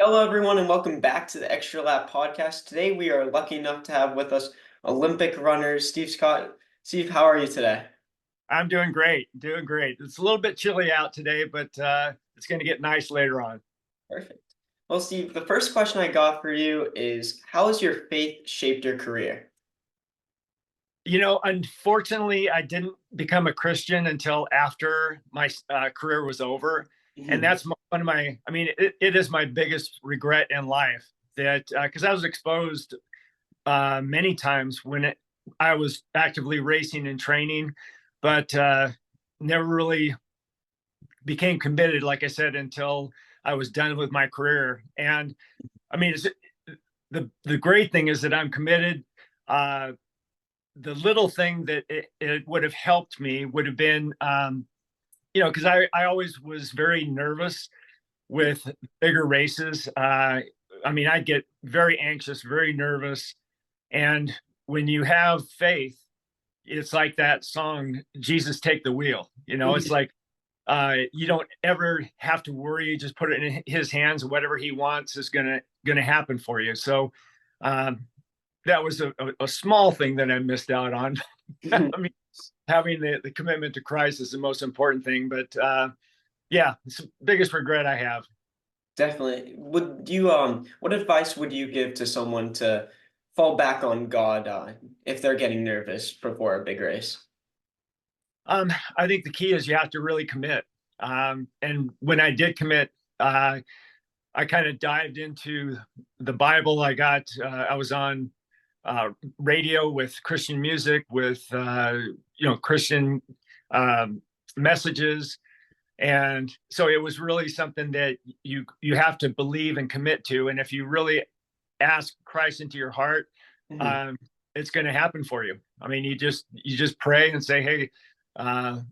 Hello, everyone, and welcome back to the Extra Lap podcast. Today, we are lucky enough to have with us Olympic runner Steve Scott. Steve, how are you today? I'm doing great, doing great. It's a little bit chilly out today, but it's going to get nice later on. Perfect. Well, Steve, the first question I got for you is, how has your faith shaped your career? Unfortunately, I didn't become a Christian until after my career was over. And Mhm. that's one of my, I mean, it is my biggest regret in life that because I was exposed many times I was actively racing and training, but never really became committed, like I said, until I was done with my career. And I mean, the great thing is that I'm committed. Uh, the little thing that it would have helped me would have been, because I always was very nervous with bigger races. I mean, I get very anxious, very nervous. And when you have faith, it's like that song, Jesus Take the Wheel. It's like you don't ever have to worry. You just put it in his hands, and whatever he wants is gonna happen for you. So um, that was a small thing that I missed out on. I mean, having the commitment to Christ is the most important thing. But yeah, it's the biggest regret I have. Definitely. What advice would you give to someone to fall back on God if they're getting nervous before a big race? I think the key is you have to really commit. And when I did commit, I kind of dived into the Bible. I was on radio with Christian music, with Christian um, messages, and so it was really something that you have to believe and commit to. And if you really ask Christ into your heart, Mhm. um, it's going to happen for you. I mean, you just pray and say, "Hey,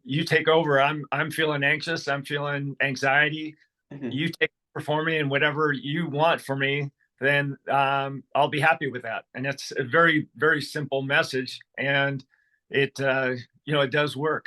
you take over. I'm feeling anxious. I'm feeling anxiety. Mhm. You take over for me, and whatever you want for me, then I'll be happy with that." And it's a very, very simple message, and it it does work.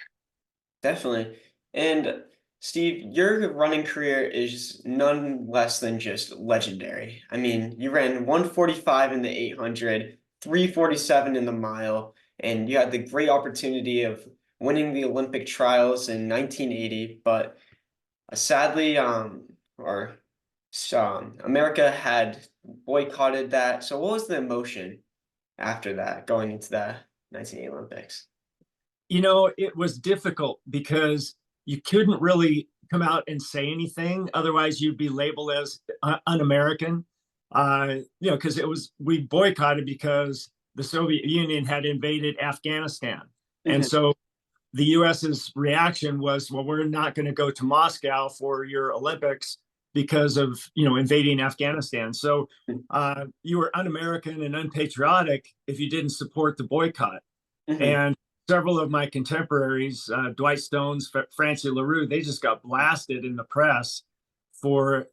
Definitely. And Steve, your running career is none less than just legendary. I mean, you ran 145 in the 800, 347 in the mile, and you had the great opportunity of winning the Olympic trials in 1980, but sadly, America had boycotted that. So what was the emotion after that, going into the 1980 Olympics? It was difficult because you couldn't really come out and say anything. Otherwise, you'd be labeled as un-American. Because we boycotted because the Soviet Union had invaded Afghanistan. And Mhm. so the US's reaction was, well, we're not going to go to Moscow for your Olympics because of, invading Afghanistan. So you were un-American and unpatriotic if you didn't support the boycott. Mhm. And several of my contemporaries, Dwight Stones, Francie LaRue, they just got blasted in the press for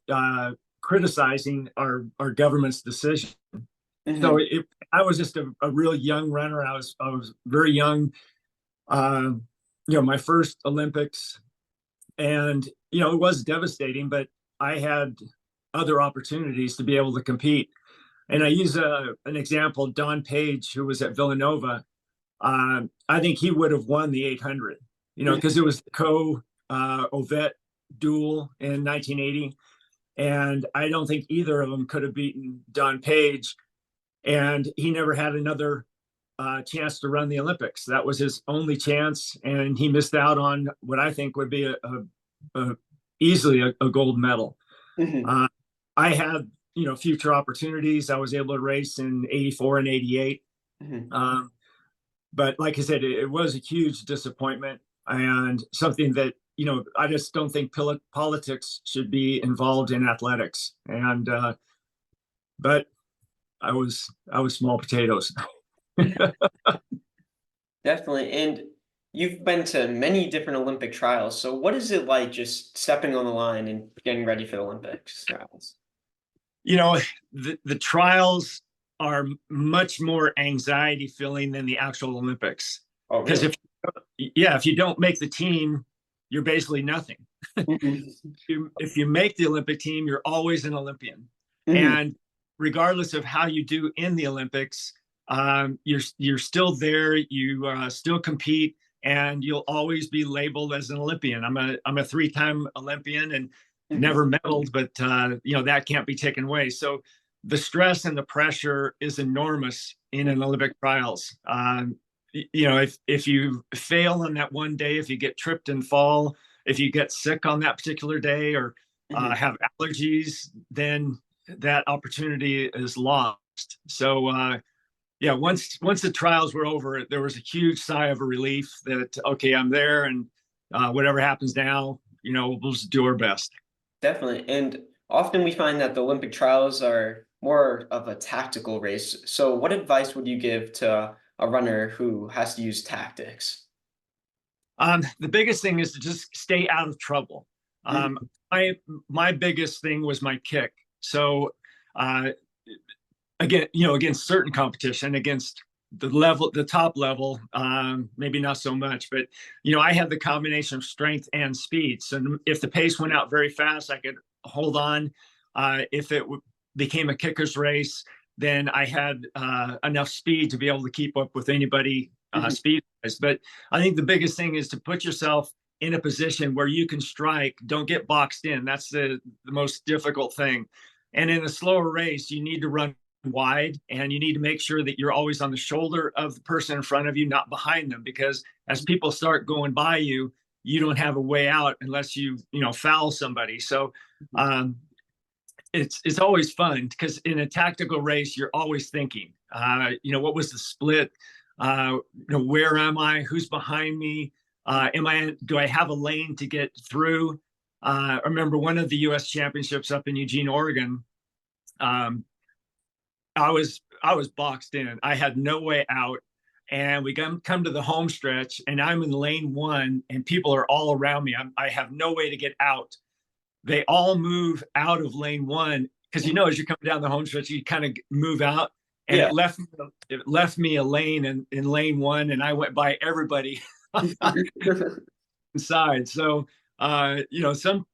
criticizing our government's decision. So Mhm. I was just a real young runner. I was very young. Uh, my first Olympics, and it was devastating, but I had other opportunities to be able to compete. And I use an example, Don Page, who was at Villanova. I think he would have won the 800, Mhm. because it was the Ovett duel in 1980. And I don't think either of them could have beaten Don Page. And he never had another chance to run the Olympics. That was his only chance. And he missed out on what I think would be a easily a gold medal. Mhm. Uh, I had, future opportunities. I was able to race in 84 and 88. Mhm. Um, but like I said, it was a huge disappointment and something that I just don't think politics should be involved in athletics. And but I was small potatoes. Definitely. And you've been to many different Olympic trials. So what is it like just stepping on the line and getting ready for the Olympics trials? you know the trials are much more anxiety filling than the actual Olympics, Oh, because really? if you don't make the team, you're basically nothing. Mhm. If you make the Olympic team, you're always an Olympian. Hmm. And regardless of how you do in the Olympics, you're still there. You still compete, and you'll always be labeled as an Olympian. I'm a 3-time Olympian and Hmm. never medaled, but that can't be taken away. So the stress and the pressure is enormous in an Olympic trials. If you fail on that one day, if you get tripped and fall, if you get sick on that particular day, or Hmm. have allergies, then that opportunity is lost. So yeah, once the trials were over, there was a huge sigh of relief that okay, I'm there, and whatever happens now, we'll just do our best. Definitely. And often we find that the Olympic trials are more of a tactical race. So what advice would you give to a runner who has to use tactics? The biggest thing is to just stay out of trouble. Um, Mhm. my my biggest thing was my kick. So uh, again, against certain competition, against the top level, maybe not so much, but I had the combination of strength and speed. So if the pace went out very fast, I could hold on. If it became a kicker's race, then I had enough speed to be able to keep up with anybody Mhm. speed wise. But I think the biggest thing is to put yourself in a position where you can strike. Don't get boxed in. That's the most difficult thing. And in a slower race, you need to run wide, and you need to make sure that you're always on the shoulder of the person in front of you, not behind them, because as people start going by you, you don't have a way out unless you foul somebody. So um, it's always fun because in a tactical race, you're always thinking, what was the split? Where am I? Who's behind me? Do I have a lane to get through? I remember one of the U.S. championships up in Eugene, Oregon. Um, I was boxed in. I had no way out. And we come to the home stretch, and I'm in lane one, and people are all around me. I have no way to get out. They all move out of lane one because Mhm. as you come down the home stretch, you kind of move out, and Yeah. it left me a lane in lane one, and I went by everybody inside. So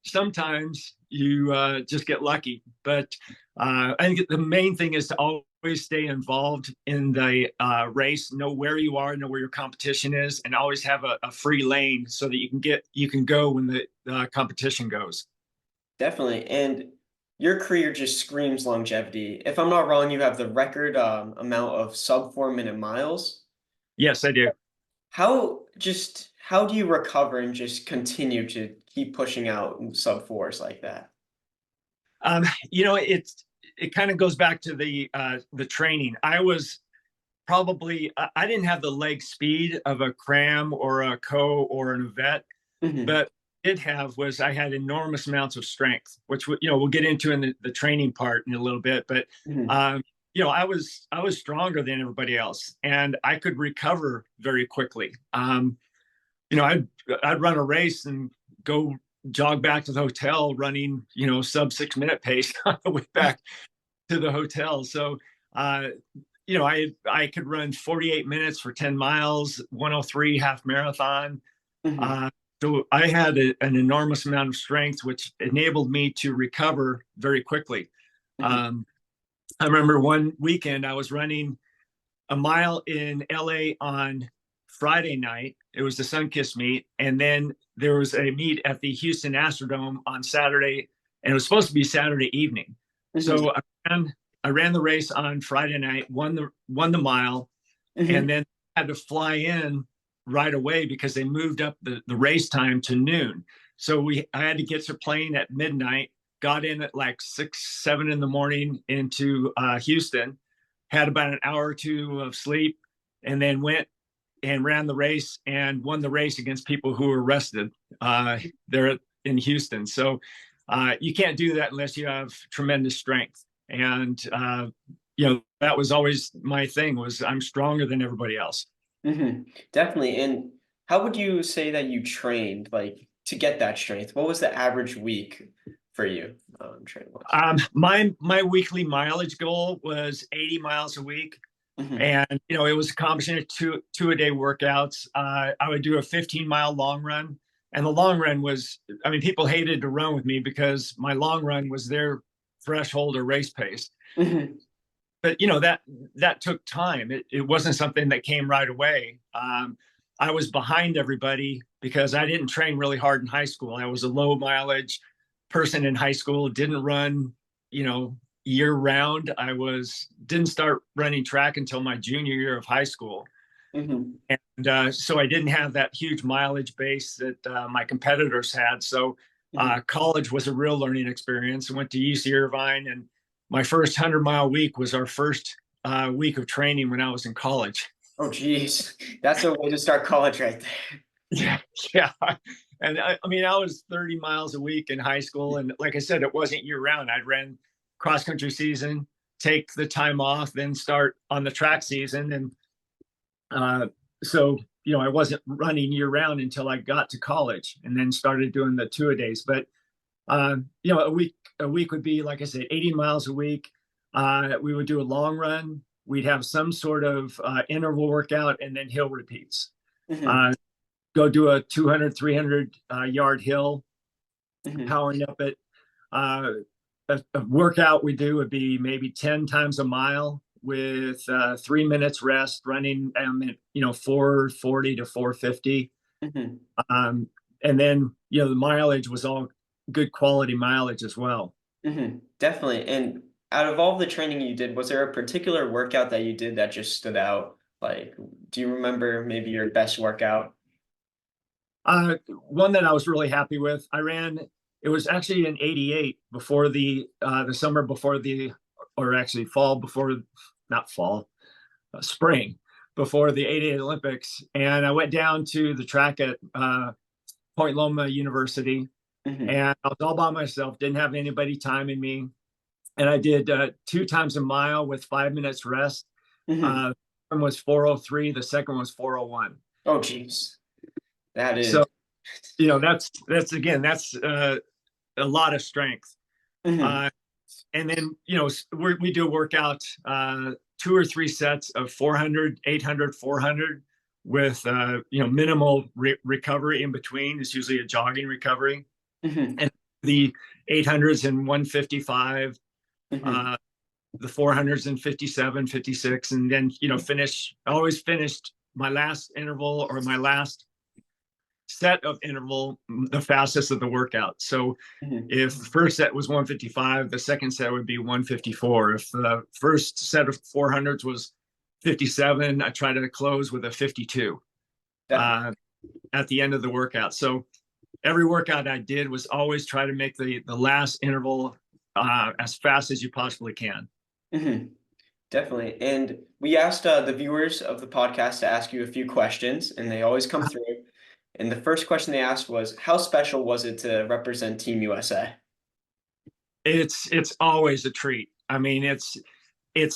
sometimes you just get lucky, but I think the main thing is to always stay involved in the race, know where you are, know where your competition is, and always have a free lane so that you can go when the competition goes. Definitely. And your career just screams longevity. If I'm not wrong, you have the record amount of sub 4 minute miles. Yes, I do. How do you recover and just continue to keep pushing out sub fours like that? Um, it kind of goes back to the training. I was probably I didn't have the leg speed of a Cram or a Co or an Yvette, Hmm. but did have was I had enormous amounts of strength, which we'll get into in the training part in a little bit. But Hmm. um, I was stronger than everybody else, and I could recover very quickly. I'd run a race and go jog back to the hotel running sub 6 minute pace on the way back to the hotel. So uh, I could run 48 minutes for 10 miles, 103 half marathon. Hmm. Uh, so I had an enormous amount of strength, which enabled me to recover very quickly. Hmm. Um, I remember one weekend I was running a mile in LA on Friday night. It was the Sunkist meet. And then there was a meet at the Houston Astrodome on Saturday, and it was supposed to be Saturday evening. Hmm. So I ran the race on Friday night, won the mile, Hmm. and then had to fly in right away because they moved up the race time to noon. So I had to get to plane at midnight, got in at like 6, 7 in the morning into Houston, had about an hour or two of sleep, and then went and ran the race and won the race against people who were rested there in Houston. So you can't do that unless you have tremendous strength. And that was always my thing was I'm stronger than everybody else. Hmm. Definitely. And how would you say that you trained like to get that strength? What was the average week for you, training wise? My weekly mileage goal was 80 miles a week. Hmm. And it was a combination of two a day workouts. I would do a 15-mile long run, and the long run was, I mean, people hated to run with me because my long run was their threshold or race pace. Mhm. But that took time. It wasn't something that came right away. I was behind everybody because I didn't train really hard in high school. I was a low mileage person in high school, didn't run, year round. Didn't start running track until my junior year of high school. Mhm. And so I didn't have that huge mileage base that my competitors had. So Mhm. college was a real learning experience. I went to UC Irvine, and my first 100-mile week was our first week of training when I was in college. Oh, geez. That's a way to start college right there. Yeah, yeah. And I mean, I was 30 miles a week in high school. And like I said, it wasn't year round. I'd ran cross country season, take the time off, then start on the track season. And so, I wasn't running year round until I got to college and then started doing the two-a-days. But, a week would be, like I said, 80 miles a week. We would do a long run. We'd have some sort of interval workout and then hill repeats. Mhm. Uh, Go do a 200, 300 yard hill, Mhm. powering up it. Uh, a workout we do would be maybe 10 times a mile with 3 minutes rest, running 440 to 450. Mhm. Um, and then, the mileage was all good quality mileage as well. Definitely. And out of all the training you did, was there a particular workout that you did that just stood out? Like, do you remember maybe your best workout? One that I was really happy with, it was actually in '88 before the summer before or actually fall before, not fall, spring before the '88 Olympics. And I went down to the track at Point Loma University, Mhm. and I was all by myself, didn't have anybody timing me. And I did 2 times a mile with 5 minutes rest. Mhm. One was 403, the second was 401. Oh, geez. That is. So, that's a lot of strength. Mhm. Uh, and then, we do workout 2 or 3 sets of 400, 800, 400 with, minimal recovery in between. It's usually a jogging recovery. Mhm. And the 800s and 155, Mhm. uh, the 400s and 57, 56, and then, always finished my last interval or my last set of interval the fastest of the workout. So Mhm. if the first set was 155, the second set would be 154. If the first set of 400s was 57, I try to close with a 52 Definitely. uh, at the end of the workout. So every workout I did was always try to make the last interval as fast as you possibly can. Mhm. Definitely. And we asked the viewers of the podcast to ask you a few questions, and they always come through. And the first question they asked was, how special was it to represent Team USA? It's always a treat. I mean, it's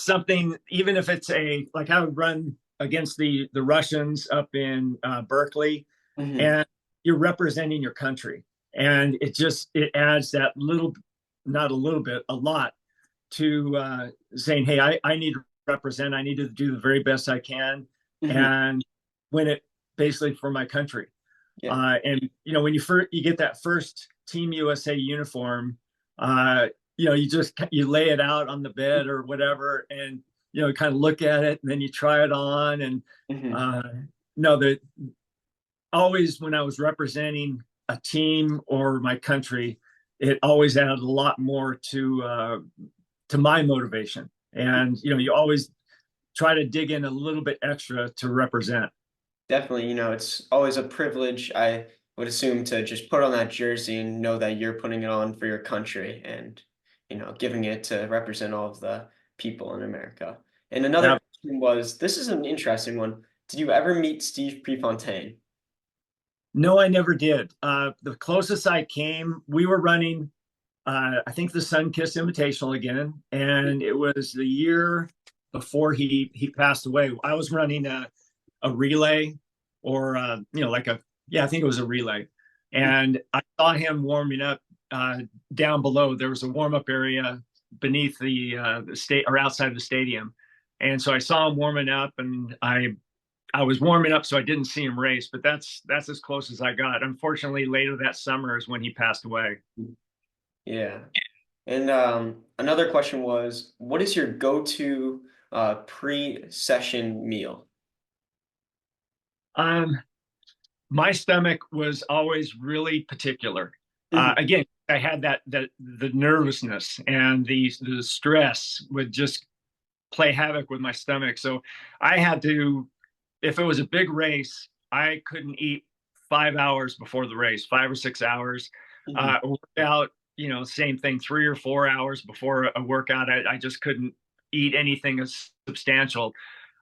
something, even if it's like I would run against the Russians up in Berkeley, Mhm. and you're representing your country, and it adds that little, not a little bit, a lot to saying, hey, I need to represent, I need to do the very best I can Mhm. and win it basically for my country. Yeah. And when you get that first Team USA uniform, uh, you lay it out on the bed or whatever, and kind of look at it, and then you try it on, and Mhm. uh, no, that always when I was representing a team or my country, it always added a lot more to my motivation. And you always try to dig in a little bit extra to represent. Definitely, it's always a privilege, I would assume, to just put on that jersey and know that you're putting it on for your country and, giving it to represent all of the people in America. And another Now, question was, this is an interesting one. Did you ever meet Steve Prefontaine? no, I never did. The closest I came, we were running, I think the Sunkist Invitational again, and it was the year before he passed away. I was running a relay, or like yeah, I think it was a relay, and I saw him warming up down below. There was a warm up area beneath the state or outside the stadium, and so I saw him warming up, and I was warming up, so I didn't see him race, but that's as close as I got. Unfortunately, later that summer is when he passed away. Yeah. And another question was, what is your go-to pre-session meal? Um, my stomach was always really particular. Mhm. Again, I had the nervousness and the stress would just play havoc with my stomach. So I had to, if it was a big race, I couldn't eat 5 hours before the race, 5 or 6 hours. Mhm. Workout, same thing, 3 or 4 hours before a workout. I just couldn't eat anything as substantial.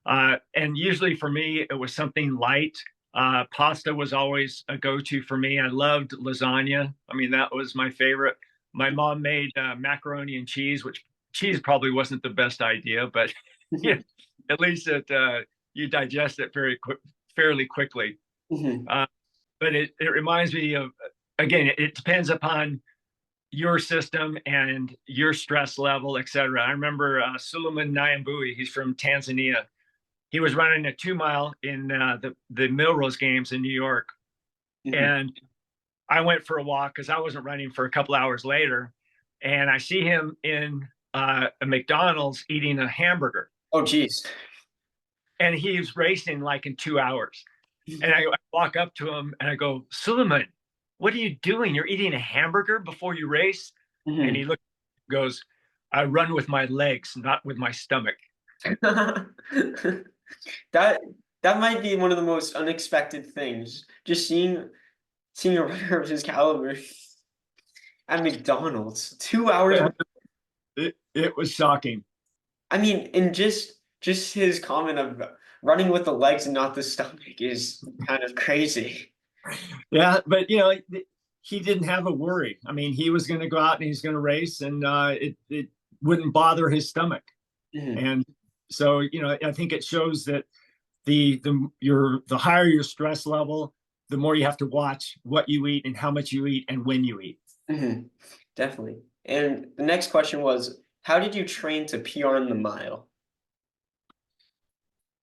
And usually for me, it was something light. Pasta was always a go-to for me. I loved lasagna. I mean, that was my favorite. My mom made macaroni and cheese, which cheese probably wasn't the best idea, but yeah, Mhm. at least you digest it fairly quickly. Mhm. Uh, but it reminds me of, again, it depends upon your system and your stress level, et cetera. I remember Suleiman Nyambui, he's from Tanzania. He was running a 2 mile in the Millrose Games in New York. Mhm. And I went for a walk because I wasn't running for a couple hours later. And I see him in a McDonald's eating a hamburger. Oh, geez. And he's racing like in 2 hours. And I walk up to him and I go, Suleiman, what are you doing? You're eating a hamburger before you race? And he Mhm. goes, I run with my legs, not with my stomach. That that might be one of the most unexpected things. Just seeing a runner of his caliber at McDonald's 2 hours. Yeah, it was shocking. I mean, and just his comment of running with the legs and not the stomach is kind of crazy. Yeah, but he didn't have a worry. I mean, he was going to go out and he's going to race, and it wouldn't bother his stomach. Mhm. And so, I think it shows that the higher your stress level, the more you have to watch what you eat and how much you eat and when you eat. Mhm. Definitely. And the next question was, how did you train to PR in the mile?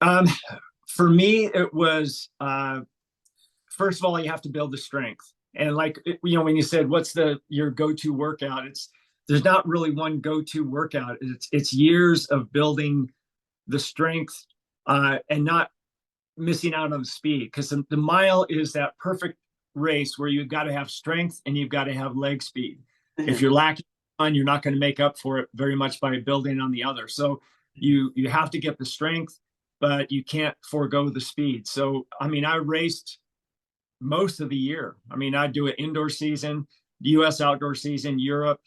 Um, for me, it was first of all, you have to build the strength. And like when you said, "What's your go-to workout?" There's not really one go-to workout. It's years of building the strength and not missing out on the speed, because the mile is that perfect race where you've got to have strength and you've got to have leg speed. If Mhm. you're lacking on, you're not going to make up for it very much by building on the other. So you have to get the strength, but you can't forego the speed. So I mean, I raced most of the year. I mean, I do an indoor season, U.S. outdoor season, Europe,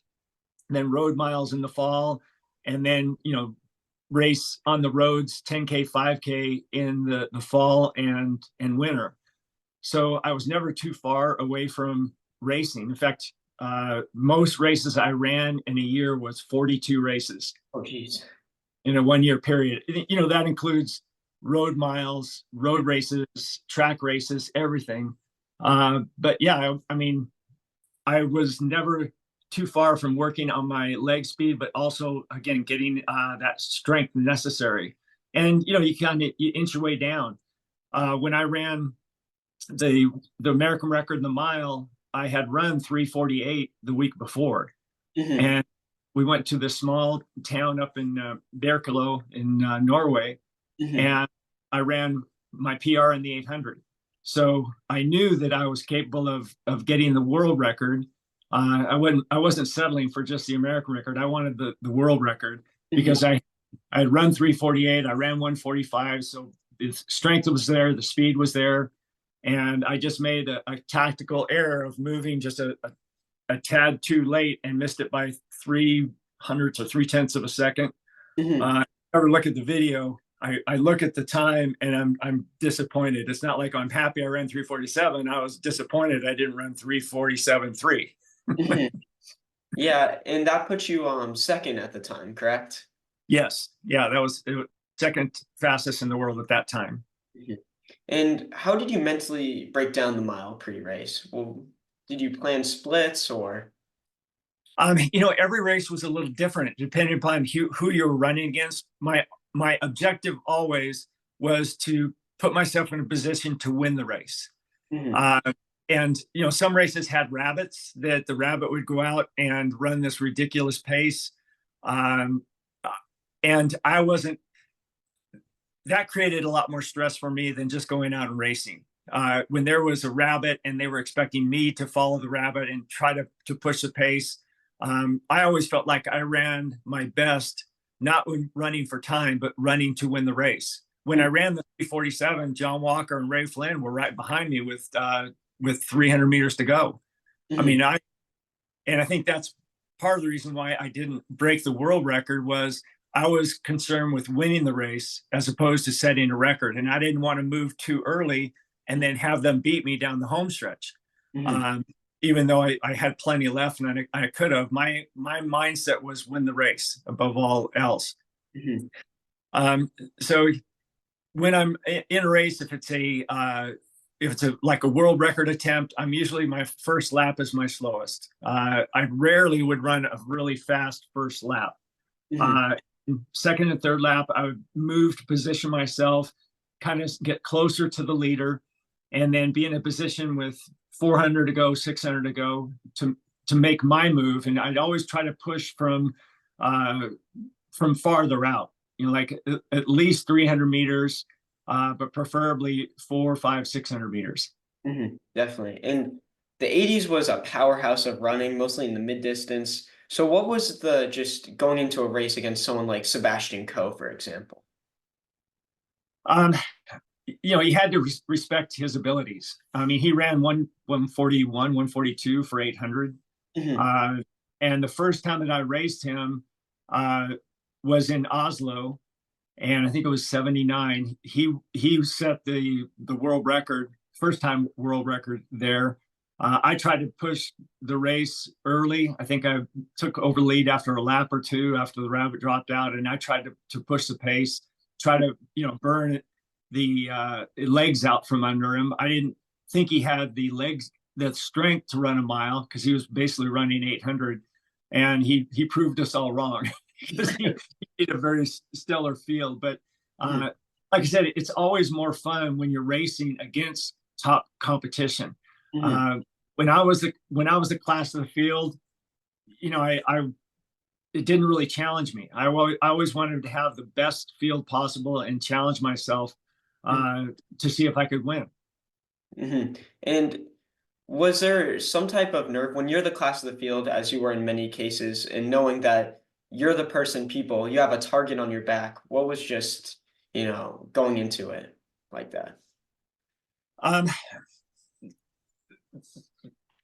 then road miles in the fall, and then race on the roads 10K 5K in the fall and winter. So I was never too far away from racing. In fact, most races I ran in a year was 42 races Oh, geez. in a 1 year period. That includes road miles, road races, track races, everything. But yeah, I mean, I was never too far from working on my leg speed, but also again getting that strength necessary. And you kind of you inch your way down. When I ran the American record in the mile, I had run 3:48 the week before, Mhm. and we went to this small town up in Berkelo in Norway, Mhm. and I ran my PR in the 800. So I knew that I was capable of getting the world record. I wasn't settling for just the American record. I wanted the world record Mhm. because I had run 3:48. I ran 1:45. So the strength was there, the speed was there, and I just made a tactical error of moving just a tad too late and missed it by 300 to 3/10 of a second. Mhm. Ever look at the video, I look at the time and I'm disappointed. It's not like I'm happy I ran 3:47. I was disappointed I didn't run 3:47.3. Mhm. Yeah, and that put you second at the time, correct? Yes, yeah, it was second fastest in the world at that time. Mhm. And how did you mentally break down the mile pre-race? Well, did you plan splits or? Every race was a little different depending upon who you were running against. My objective always was to put myself in a position to win the race. Mhm. Uh, and some races had rabbits that the rabbit would go out and run this ridiculous pace. Um, and I wasn't, that created a lot more stress for me than just going out and racing. When there was a rabbit and they were expecting me to follow the rabbit and try to push the pace, I always felt like I ran my best, not running for time, but running to win the race. When I ran the 347, John Walker and Ray Flynn were right behind me with 300 meters to go. I mean, I think that's part of the reason why I didn't break the world record was I was concerned with winning the race as opposed to setting a record. And I didn't want to move too early and then have them beat me down the home stretch. Even though I had plenty left and I could have, my mindset was win the race above all else. So when I'm in a race, if it's like a world record attempt, I'm usually my first lap is my slowest. I rarely would run a really fast first lap. Second and third lap, I would move to position myself, kind of get closer to the leader, and then be in a position with 400 to go, 600 to go to make my move. And I'd always try to push from farther out, like at least 300 meters, but preferably 400, 500, 600 meters. Definitely. And the 80s was a powerhouse of running, mostly in the mid distance. So what was just going into a race against someone like Sebastian Coe, for example? He had to respect his abilities. I mean, he ran 141, 142 for 800. And the first time that I raced him was in Oslo, and I think it was 79. He set the world record, first time world record there. I tried to push the race early. I think I took over lead after a lap or two after the rabbit dropped out, and I tried to push the pace, try to burn the legs out from under him. I didn't think he had the strength to run a mile because he was basically running 800, and he proved us all wrong because he had a very stellar field. But like I said, it's always more fun when you're racing against top competition. When I was the class of the field, it didn't really challenge me. I always wanted to have the best field possible and challenge myself to see if I could win. And was there some type of nerve when you're the class of the field, as you were in many cases, and knowing that you're the person, you have a target on your back? What was just, going into it like that?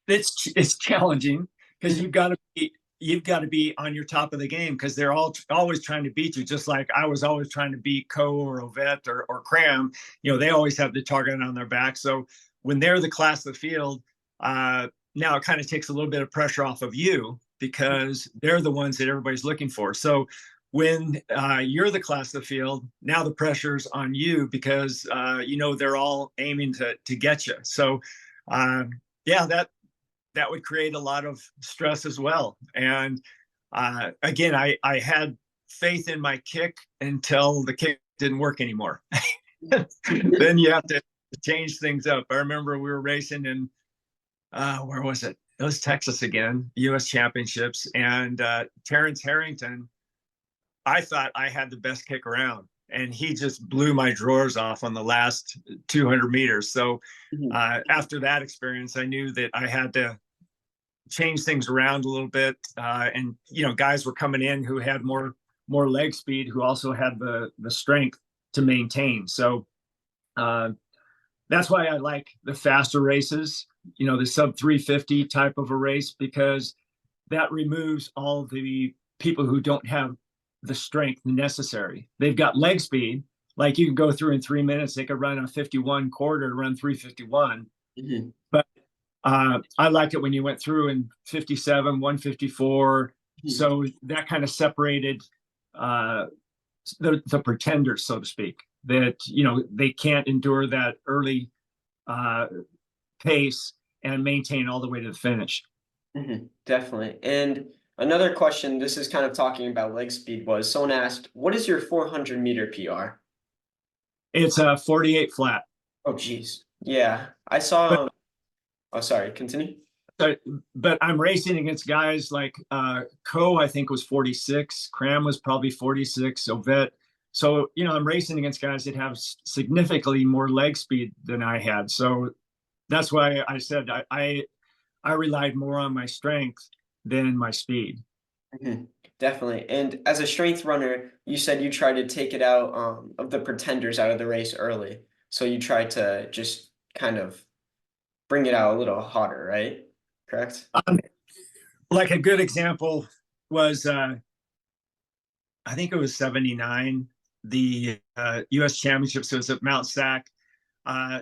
It's challenging because you've got to be on your top of the game because they're always trying to beat you, just like I was always trying to beat Coe or Ovett or Cram. They always have the target on their back. So when they're the class of the field, now it kind of takes a little bit of pressure off of you because they're the ones that everybody's looking for. So when you're the class of the field, now the pressure's on you because they're all aiming to get you. So yeah, that would create a lot of stress as well. And again, I had faith in my kick until the kick didn't work anymore. Then you have to change things up. I remember we were racing in, where was it? It was Texas again, U.S. Championships. And Terrence Harrington, I thought I had the best kick around. And he just blew my drawers off on the last 200 meters. So after that experience, I knew that I had to change things around a little bit. And, guys were coming in who had more leg speed, who also had the strength to maintain. So that's why I like the faster races, the sub 350 type of a race, because that removes all the people who don't have the strength necessary. They've got leg speed, like you can go through in 3 minutes, they could run a 51 quarter, run 351. But I liked it when you went through in 57, 154. So that kind of separated the pretenders, so to speak, that, they can't endure that early pace and maintain all the way to the finish. Definitely. And another question, this is kind of talking about leg speed, was someone asked, what is your 400 meter PR? It's a 48 flat. Oh, geez. Yeah. I saw, Oh, sorry, continue. But I'm racing against guys like Coe, I think was 46, Cram was probably 46, Ovet. So, I'm racing against guys that have significantly more leg speed than I had. So that's why I said I relied more on my strength than my speed. Mhm. Definitely. And as a strength runner, you said you tried to take it out of the pretenders out of the race early. So you tried to just kind of bring it out a little hotter, right? Correct? Like a good example was I think it was 79, the US Championships. It was at Mount Sac. Uh,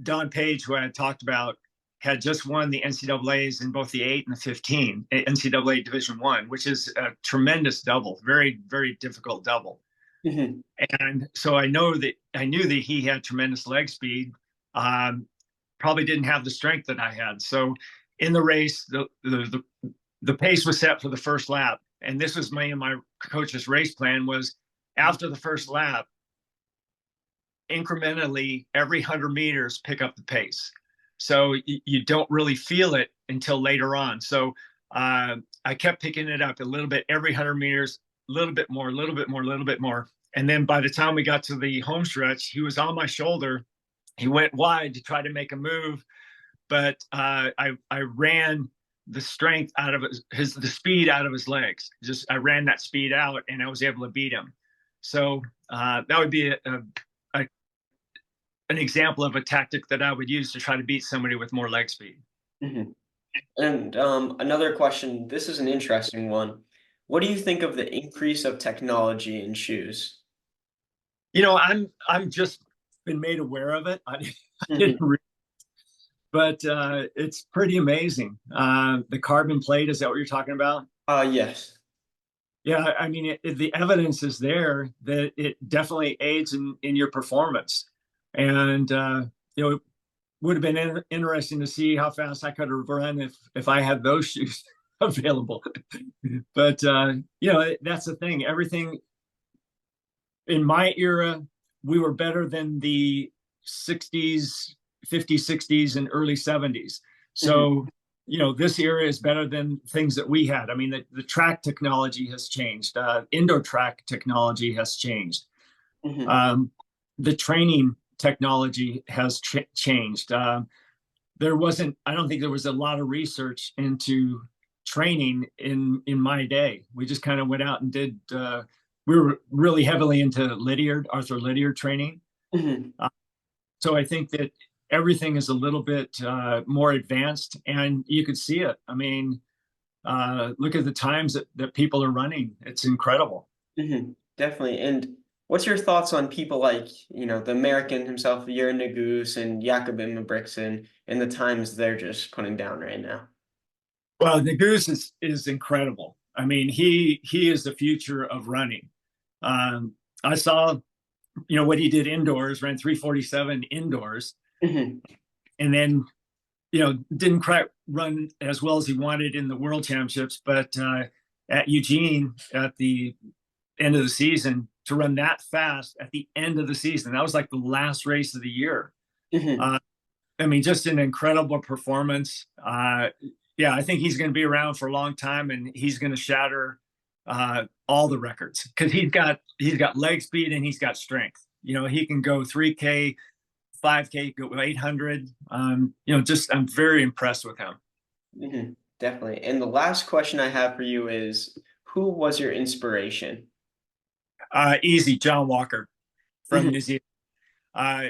Don Page, who I had talked about, had just won the NCAAs in both the 8 and the 15, NCAA Division One, which is a tremendous double, very, very difficult double. Hmm. And so I knew that he had tremendous leg speed. Probably didn't have the strength that I had. So in the race, the pace was set for the first lap, and this was my coach's race plan was after the first lap, incrementally every 100 meters pick up the pace. So you don't really feel it until later on. So I kept picking it up a little bit every 100 meters, a little bit more, a little bit more, a little bit more. And then by the time we got to the home stretch, he was on my shoulder. He went wide to try to make a move, but I ran the strength out of the speed out of his legs. Just I ran that speed out, and I was able to beat him. So that would be an example of a tactic that I would use to try to beat somebody with more leg speed. Hmm. And another question, this is an interesting one. What do you think of the increase of technology in shoes? I'm just been made aware of it. I didn't, Hmm. but it's pretty amazing. The carbon plate, is that what you're talking about? Yes. Yeah, I mean, the evidence is there that it definitely aids in your performance, and it would have been interesting to see how fast I could have run if I had those shoes available. But that's the thing. Everything in my era, we were better than the 60s, 50s, 60s, and early 70s. Hmm. So, this era is better than things that we had. I mean, the track technology has changed, indoor track technology has changed. Hmm. Um, the training technology has changed. I don't think there was a lot of research into training in my day. We just kind of went out and did we were really heavily into Lydiard, Arthur Lydiard training. Hmm. Uh, so I think that everything is a little bit more advanced, and you could see it. I mean, look at the times that people are running. It's incredible. Hmm. Definitely. And what's your thoughts on people like, the American himself, Jurgen Nagus and Jakob Ingebrigtsen, and the times they're just putting down right now? Well, the Goose is incredible. I mean, he is the future of running. I saw, what he did indoors, ran 3:47 indoors, Hmm. and then didn't quite run as well as he wanted in the World Championships, but at Eugene at the end of the season to run that fast at the end of the season, that was like the last race of the year. Hmm. Uh, I mean, just an incredible performance. Yeah, I think he's going to be around for a long time, and he's going to shatter all the records because he's got leg speed and he's got strength. He can go 3K, 5K, go 800. Just I'm very impressed with him. Hmm. Definitely. And the last question I have for you is, who was your inspiration? Easy, John Walker from Hmm. New Zealand. Uh,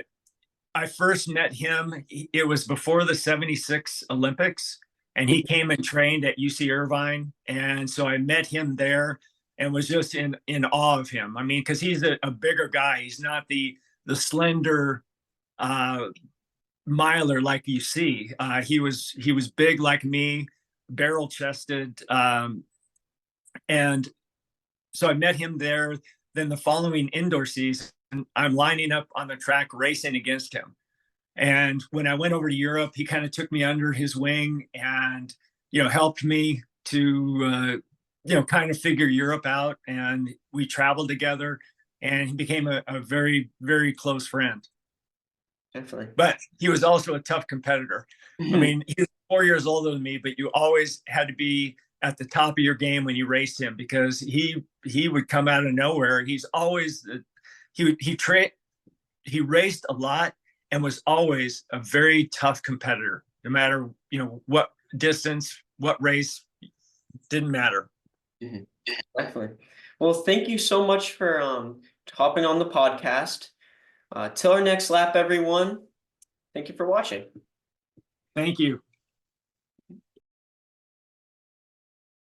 I first met him. It was before the '76 Olympics, and he came and trained at UC Irvine, and so I met him there and was just in awe of him. I mean, because he's a bigger guy. He's not the slender uh, miler like you see. He was big like me, barrel chested, and so I met him there. Then the following indoor season, I'm lining up on the track racing against him. And when I went over to Europe, he kind of took me under his wing and, helped me to, kind of figure Europe out. And we traveled together and he became a very, very close friend. Definitely. but he was also a tough competitor. I mean, he was 4 years older than me, but you always had to be at the top of your game when you raced him, because he would come out of nowhere. He's always he raced a lot and was always a very tough competitor, no matter, what distance, what race, didn't matter. Definitely. Well, thank you so much for hopping on the podcast. Till our next lap, everyone. Thank you for watching. Thank you.